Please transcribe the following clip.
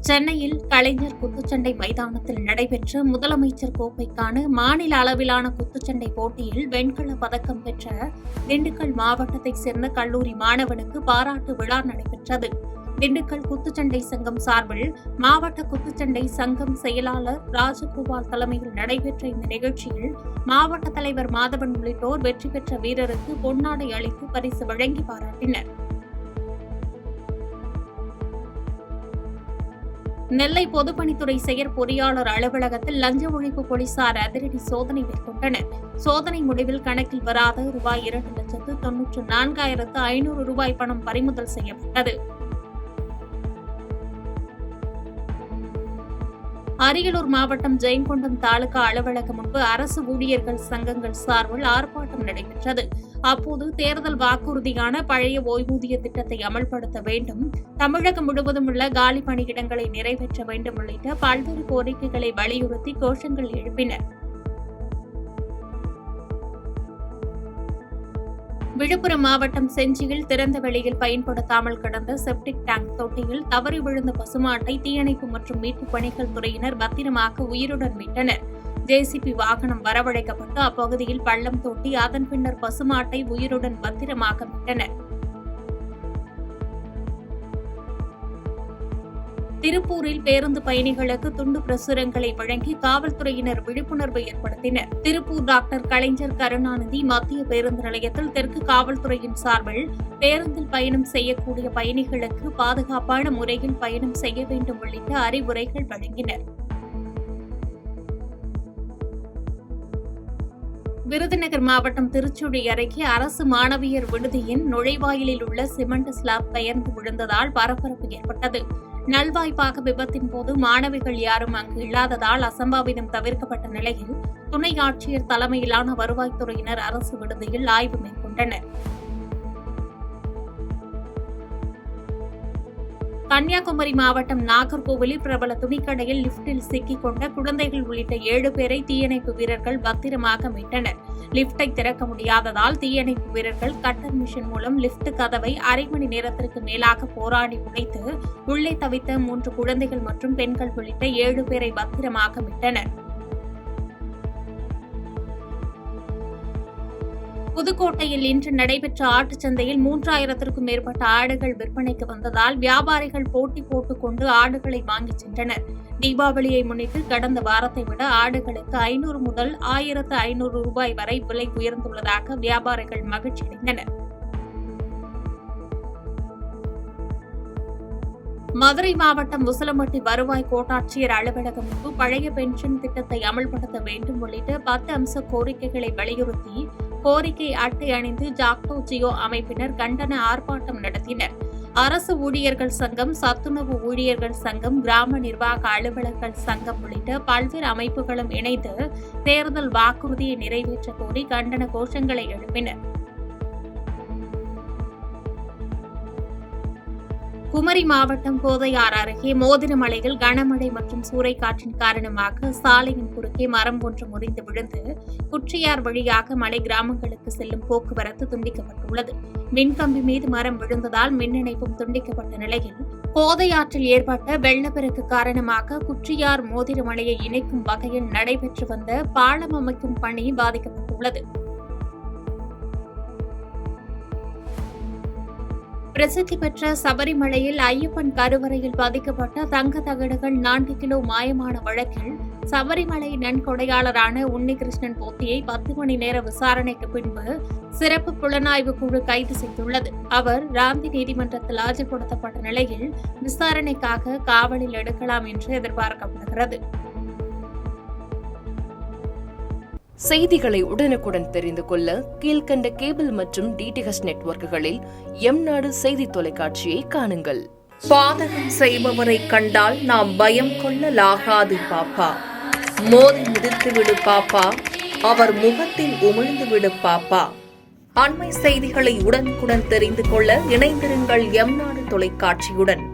சென்னையில் கலைஞர் குத்துச்சண்டை மைதானத்தில் நடைபெற்ற முதலமைச்சர் கோப்பைக்கான மாநில அளவிலான குத்துச்சண்டை போட்டியில் வெண்கல பதக்கம் பெற்ற திண்டுக்கல் மாவட்டத்தைச் சேர்ந்த கல்லூரி மாணவனுக்கு பாராட்டு விழா நடைபெற்றது. திண்டுக்கல் குத்துச்சண்டை சங்கம் சார்பில் மாவட்ட குத்துச்சண்டை சங்கம் செயலாளர் ராஜகோபால் தலைமையில் நடைபெற்ற இந்த நிகழ்ச்சியில் மாவட்ட தலைவர் மாதவன் உள்ளிட்டோர் வெற்றி பெற்ற வீரருக்கு பொன்னாடை அளித்து பரிசு வழங்கி பாராட்டினர். நெல்லை பொதுப்பணித்துறை செயற்பொறியாளர் அலுவலகத்தில் லஞ்ச ஒழிப்பு போலீசார் அதிரடி சோதனை மேற்கொண்டனர். சோதனை முடிவில் கணக்கில் வராத ரூபாய் 2,94,500 பணம் பறிமுதல் செய்யப்பட்டது. அரியலூர் மாவட்டம் ஜெயங்கொண்டம் தாலுகா அலுவலகம் முன்பு அரசு ஊழியர்கள் சங்கங்கள் சார்பில் ஆர்ப்பாட்டம் நடைபெற்றது. அப்போது தேர்தல் வாக்குறுதியான பழைய ஓய்வூதிய திட்டத்தை அமல்படுத்த வேண்டும், தமிழகம் முழுவதும் உள்ள காலி பணியிடங்களை நிறைவேற்ற வேண்டும் உள்ளிட்ட பல்வேறு கோரிக்கைகளை வலியுறுத்தி கோஷங்கள் எழுப்பினர். விழுப்புரம் மாவட்டம் செஞ்சியில் திறந்த வெளியில் பயன்படுத்தாமல் கிடந்த செப்டிக் டேங்க் தொட்டியில் தவறி விழுந்த பசுமாட்டை தீயணைப்பு மற்றும் மீட்புப் பணிகள் துறையினர் பத்திரமாக உயிருடன் மீட்டனர். ஜேசிபி வாகனம் வரவழைக்கப்பட்டு அப்பகுதியில் பள்ளம் தோண்டி அதன் பின்னர் பசுமாட்டை உயிருடன் பத்திரமாக மீட்டனர். திருப்பூரில் பேருந்து பயணிகளுக்கு துண்டு பிரசுரங்களை வழங்கி காவல்துறையினர் விழிப்புணர்வு ஏற்படுத்தினர். திருப்பூர் டாக்டர் கலைஞர் கருணாநிதி மத்திய பேருந்து நிலையத்தில் தெற்கு காவல்துறையின் சார்பில் பேருந்தில் பயணம் செய்யக்கூடிய பயணிகளுக்கு பாதுகாப்பான முறையில் பயணம் செய்ய வேண்டும் உள்ளிட்ட அறிவுரைகள் வழங்கினர். விருதுநகர் மாவட்டம் திருச்சுழி அருகே அரசு மாணவியர் விடுதியின் நுழைவாயிலில் உள்ள சிமெண்ட் ஸ்லாப் பெயர்ந்து விழுந்ததால் பரபரப்பு ஏற்பட்டது. நல்வாய்ப்பாக விபத்தின் போது மாணவிகள் யாரும் அங்கு இல்லாததால் அசம்பாவிதம் தவிர்க்கப்பட்ட நிலையில் துணை ஆட்சியர் தலைமையிலான வருவாய்த்துறையினர் அரசு விடுதியில் ஆய்வு மேற்கொண்டனர். கன்னியாகுமரி மாவட்டம் நாகர்கோவிலில் பிரபல துணிக்கடையில் லிப்டில் சிக்கிக் கொண்ட குழந்தைகள் உள்ளிட்ட 7 பேரை தீயணைப்பு வீரர்கள் பத்திரமாக மீட்டனர். லிப்டை திறக்க முடியாததால் தீயணைப்பு வீரர்கள் கட்டர் மிஷின் மூலம் லிப்ட் கதவை அரை மணி நேரத்திற்கு மேலாக போராடி உடைத்து உள்ளே தவித்த 3 குழந்தைகள் மற்றும் பெண்கள் உள்ளிட்ட 7 பேரை பத்திரமாக மீட்டனர். புதுக்கோட்டையில் இன்று நடைபெற்ற ஆட்டுச்சந்தையில் 3000க்கும் மேற்பட்ட ஆடுகள் விற்பனைக்கு வந்ததால் வியாபாரிகள் போட்டி போட்டுக் கொண்டு ஆடுகளை வாங்கிச் சென்றனர். தீபாவளியை முன்னிட்டு கடந்த வாரத்தை விட ஆடுகளுக்கு 500 முதல் 1,500 வரை விலை உயர்ந்துள்ளதாக வியாபாரிகள் மகிழ்ச்சியடைந்தனர். மதுரை மாவட்டம் உசிலம்பட்டி வருவாய் கோட்டாட்சியர் அலுவலகம் முன்பு பழைய பென்ஷன் திட்டத்தை அமல்படுத்த வேண்டும் உள்ளிட்ட 10 அம்ச கோரிக்கைகளை வலியுறுத்தி கோரிக்கை அட்டை அணிந்து ஜாக்டோ ஜியோ அமைப்பினர் கண்டன ஆர்ப்பாட்டம் நடத்தினர். அரசு ஊழியர்கள் சங்கம், சத்துணவு ஊழியர்கள் சங்கம், கிராம நிர்வாக அலுவலர்கள் சங்கம் உள்ளிட்ட பல்வேறு அமைப்புகளும் இணைந்து தேர்தல் வாக்குறுதியை நிறைவேற்ற கோரி கண்டன கோஷங்களை எழுப்பினர். குமரி மாவட்டம் கோதையாறு அருகே மோதிரமலையில் கனமழை மற்றும் சூறைக்காற்றின் காரணமாக சாலையின் குறுக்கே மரம் ஒன்று முறிந்து விழுந்து குற்றியார் வழியாக மலை கிராமங்களுக்கு செல்லும் போக்குவரத்து துண்டிக்கப்பட்டுள்ளது. மின்கம்பி மீது மரம் விழுந்ததால் மின் இணைப்பும் துண்டிக்கப்பட்ட நிலையில் கோதையாற்றில் ஏற்பட்ட வெள்ளப்பெருக்கு காரணமாக குற்றியார் மோதிரமலையை இணைக்கும் வகையில் நடைபெற்று வந்த பாலம் அமைக்கும் பணி பாதிக்கப்பட்டுள்ளது. பிரசித்தி பெற்ற சபரிமலையில் ஐயப்பன் கருவறையில் பதிக்கப்பட்ட தங்க தகடுகள் 4 கிலோ மாயமான வழக்கில் சபரிமலை நன்கொடையாளரான உன்னிகிருஷ்ணன் போத்தியை 10 மணி நேர விசாரணைக்கு பின்பு சிறப்பு புலனாய்வு குழு கைது செய்துள்ளது. அவர் ராந்தி நீதிமன்றத்தில் ஆஜர்படுத்தப்பட்ட நிலையில் விசாரணைக்காக காவலில் எடுக்கலாம் என்று எதிர்பார்க்கப்படுகிறது. செய்திகளை உடனுக்குடன் தெரிந்து கொள்ள கீழ்கண்ட கேபிள் மற்றும் டிடிஎச் நெட்வொர்க்குகளில் எம்நாடு செய்தி தொலைக்காட்சியை காணுங்கள். பாதகம் செய்பவரை கண்டால் நாம் பயம் கொள்ளலாகாது பாப்பா. மோதி மிதித்துவிடு பாப்பா, அவர் முகத்தில் உமிழ்ந்துவிடு பாப்பா. அண்மை செய்திகளை உடனுக்குடன் தெரிந்து கொள்ள இணைந்திருங்கள் எம்நாடு தொலைக்காட்சியுடன்.